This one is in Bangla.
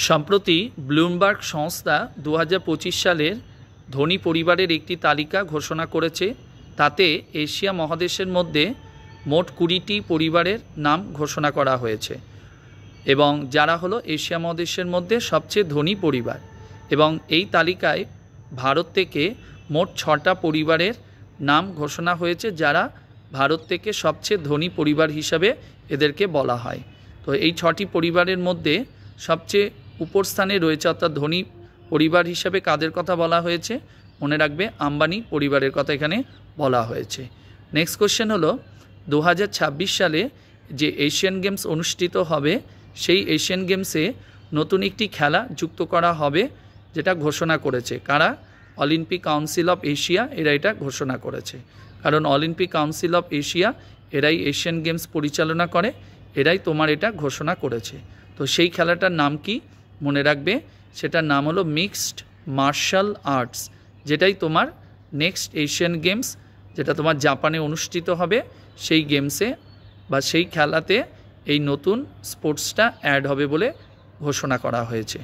সম্প্রতি ব্লুমবার্গ সংস্থা 2025 সালের ধনী পরিবারের একটি তালিকা ঘোষণা করেছে। তাতে এশিয়া মহাদেশের মধ্যে মোট 20টি পরিবারের নাম ঘোষণা করা হয়েছে এবং যারা হলো এশিয়া মহাদেশের মধ্যে সবচেয়ে ধনী পরিবার। এবং এই তালিকায় ভারত থেকে মোট 6টা পরিবারের নাম ঘোষণা হয়েছে, যারা ভারত থেকে সবচেয়ে ধনী পরিবার হিসাবে এদেরকে বলা হয়। তো এই 6টি পরিবারের মধ্যে সবচেয়ে উপর স্থানে রয়েছে, অর্থাৎ ধনী পরিবার হিসাবে কাদের কথা বলা হয়েছে, মনে রাখবে আম্বানি পরিবারের কথা এখানে বলা হয়েছে। নেক্সট কোশ্চেন হলো 2026 সালে যে এশিয়ান গেমস অনুষ্ঠিত হবে, সেই এশিয়ান গেমসে নতুন একটি খেলা যুক্ত করা হবে, যেটা ঘোষণা করেছে কারা? অলিম্পিক কাউন্সিল অফ এশিয়া, এরা এটা ঘোষণা করেছে। কারণ অলিম্পিক কাউন্সিল অফ এশিয়া এরাই এশিয়ান গেমস পরিচালনা করে, এরাই তোমার এটা ঘোষণা করেছে। তো সেই খেলাটার নাম কি মনে রাখবে? সেটার নাম হলো মিক্সড মার্শাল আর্টস, যেটাই তোমার নেক্সট এশিয়ান গেমস, যেটা তোমার জাপানে অনুষ্ঠিত হবে, সেই গেমসে বা সেই খেলাতে এই নতুন স্পোর্টসটা অ্যাড হবে বলে ঘোষণা করা হয়েছে।